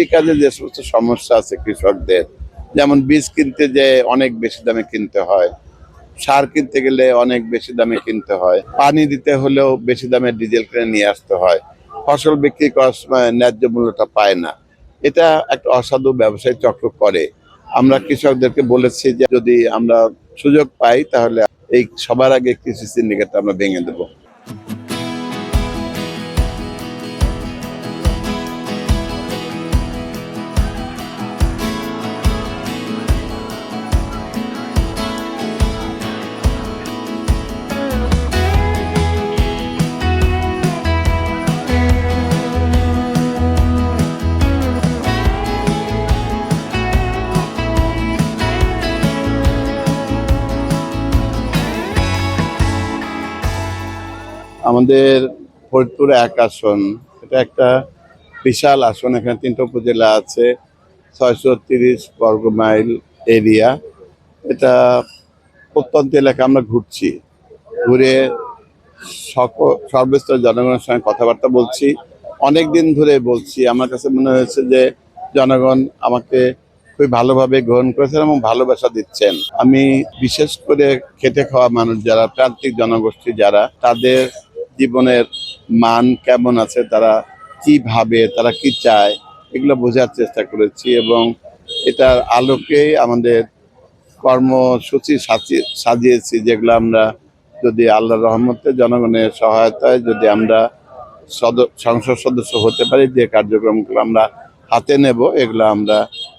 কৃষিকাজে যে সমস্ত সমস্যা আছে কৃষকদের, যেমন বীজ কিনতে যে অনেক বেশি দামে কিনতে হয়, সার কিনতে গেলে অনেক বেশি দামে কিনতে হয়, পানি দিতে হলেও বেশি দামে ডিজেল কিনে নিয়ে আসতে হয়, ফসল বিক্রি করার সময় ন্যায্য মূল্যটা পায় না। এটা একটা অসাধু ব্যবসায়ী চক্র করে। আমরা কৃষকদেরকে বলেছি যে যদি আমরা সুযোগ পাই তাহলে এই সবার আগে কৃষি সিন্ডিকেট আমরা ভেঙে দেবো। আমাদের ফরিদপুর ১ আসন, এটা একটা বিশাল আসন। এখানে ৩টা উপজেলা আছে, ৬৩০ বর্গ মাইল এরিয়া। এটা প্রত্যন্ত এলাকা আমরা ঘুরছি, ঘুরে সর্বস্তরের জনগণের সঙ্গে কথাবার্তা বলছি। অনেক দিন ধরে বলছি, আমার কাছে মনে হয়েছে যে জনগণ আমাকে খুবই ভালোভাবে গ্রহণ করেছেন এবং ভালোবাসা দিচ্ছেন। আমি বিশেষ করে খেটে খাওয়া মানুষ যারা, প্রান্তিক জনগোষ্ঠী যারা, তাদের জীবনের মান কেমন আছে, তারা কি ভাবে, তারা কি চায়, এগুলো বোঝার চেষ্টা করেছি এবং এটার আলোকেই আমাদের কর্মসূচি সাজিয়েছি, যেগুলো আমরা যদি আল্লাহর রহমতে জনগণের সহায়তায় যদি আমরা সংসদ সদস্য হতে পারি, যে কার্যক্রমগুলো আমরা হাতে নেব এগুলো আমরা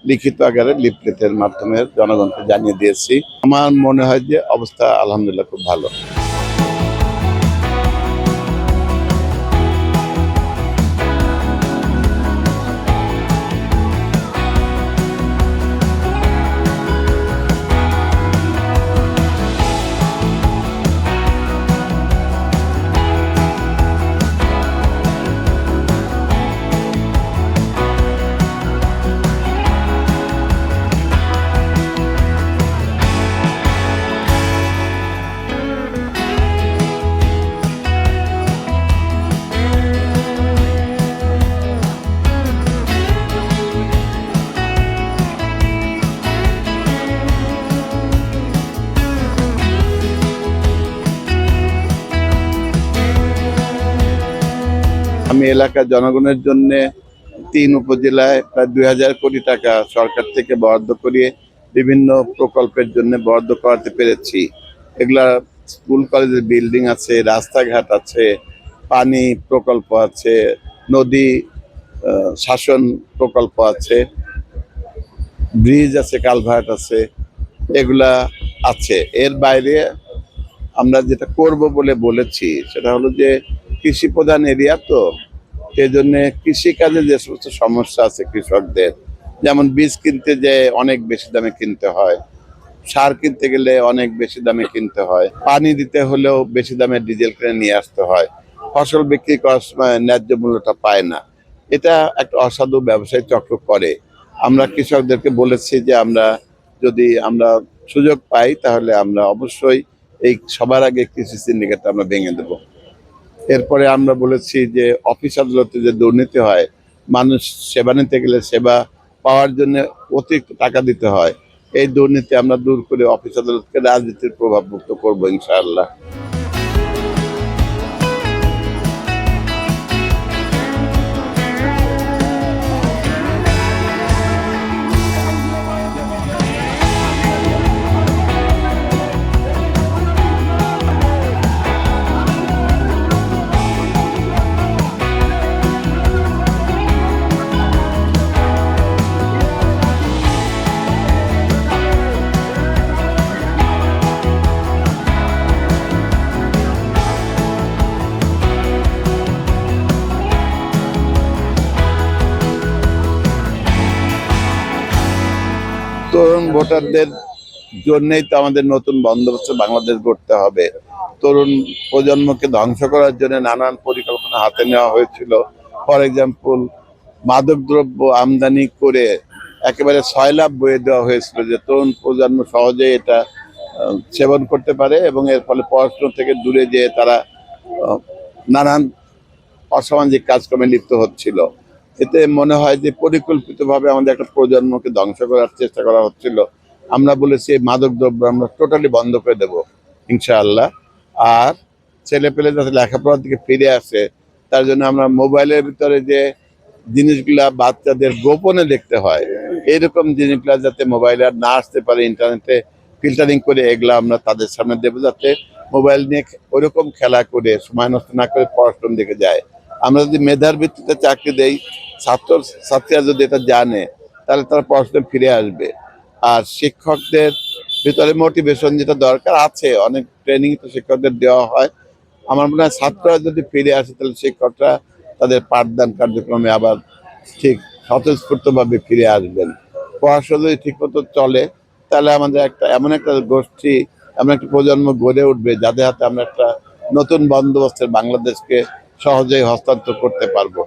লিখিত আকারে লিফলেটের মাধ্যমে জনগণকে জানিয়ে দিয়েছি। আমার মনে হয় যে অবস্থা আলহামদুলিল্লাহ খুব ভালো। আমি এলাকার জনগণের জন্য ৩ উপজেলায় প্রায় ২০০০ কোটি টাকা সরকার থেকে বরাদ্দ করিয়ে বিভিন্ন প্রকল্পের জন্য বরাদ্দ করাতে পেরেছি। এগুলা স্কুল কলেজের বিল্ডিং আছে, রাস্তাঘাট আছে, পানি প্রকল্প আছে, নদী শাসন প্রকল্প আছে, ব্রিজ আছে, কালভার্ট আছে, এগুলা আছে। এর বাইরে আমরা যেটা করব বলে বলেছি সেটা হলো যে কৃষি প্রধান এরিয়া, তো সেই জন্য কৃষিকাজে যে সমস্ত সমস্যা আছে কৃষকদের, যেমন বীজ কিনতে যে অনেক বেশি দামে কিনতে হয়, সার কিনতে গেলে অনেক বেশি দামে কিনতে হয়, পানি দিতে হলেও বেশি দামে ডিজেল কিনে নিয়ে আসতে হয়, ফসল বিক্রি করার সময় ন্যায্য মূল্যটা পায় না। এটা একটা অসাধু ব্যবসায়ী চক্র করে। আমরা কৃষকদেরকে বলেছি যে আমরা যদি আমরা সুযোগ পাই তাহলে আমরা অবশ্যই এই সবার আগে কৃষি সিন্ডিকেট আমরা ভেঙে দেবো। এরপরে আমরা বলেছি যে অফিস আদালতে যে দুর্নীতি হয়, মানুষ সেবা নিতে গেলে সেবা পাওয়ার জন্য অতিরিক্ত টাকা দিতে হয়, এই দুর্নীতি আমরা দূর করে অফিস আদালতকে রাজনীতির প্রভাব মুক্ত করবো ইনশাআল্লাহ। তরুণ ভোটারদের জন্যই তো আমাদের নতুন বন্দোবস্ত বাংলাদেশ গড়তে হবে। তরুণ প্রজন্মকে ধ্বংস করার জন্য নানান পরিকল্পনা হাতে নেওয়া হয়েছিল। ফর এক্সাম্পল, মাদকদ্রব্য আমদানি করে একেবারে সয়লাভ বয়ে দেওয়া হয়েছিল যে তরুণ প্রজন্ম সহজে এটা সেবন করতে পারে এবং এর ফলে পড়াশোনা থেকে দূরে যেয়ে তারা নানান অসামাজিক কাজকর্মে লিপ্ত হচ্ছিল। এতে মনে হয় যে পরিকল্পিতভাবে আমাদের একটা প্রজন্মকে ধ্বংস করার চেষ্টা করা হচ্ছিল। আমরা বলেছি এই মাদক দ্রব্য আমরা টোটালি বন্ধ করে দেব ইনশাআল্লাহ। আর ছেলে পেলে যাতে লেখাপড়ার দিকে ফিরে আসে, তার জন্য আমরা মোবাইলের ভিতরে যে জিনিসগুলা বাচ্চাদের গোপনে দেখতে হয়, এরকম জিনিসগুলা যাতে মোবাইলে আর না আসতে পারে, ইন্টারনেটে ফিল্টারিং করে এগুলা আমরা তাদের সামনে দেবো, যাতে মোবাইল নিয়ে ওরকম খেলা করে সময় নষ্ট না করে পড়াশোনার দিকে যায়। আমরা যদি মেধার ভিত্তিতে চাকরি দেই, ছাত্র ছাত্রীরা যদি এটা জানে, তাহলে তারা পড়াশোনায় ফিরে আসবে। আর শিক্ষকদের ভিতরে মোটিভেশন যেটা দরকার আছে, অনেক ট্রেনিং তো শিক্ষকদের দেওয়া হয়। আমার মনে হয় ছাত্ররা যদি ফিরে আসে, তাহলে শিক্ষকরা তাদের পাঠদান কার্যক্রমে আবার ঠিক স্বতঃস্ফূর্তভাবে ফিরে আসবেন। পড়াশোনা যদি ঠিক মতো চলে, তাহলে আমাদের একটা এমন একটা গোষ্ঠী, এমন একটা প্রজন্ম গড়ে উঠবে, যাদের হাতে আমরা একটা নতুন বন্দোবস্তের বাংলাদেশকে সহজেই হস্তান্তর করতে পারবো।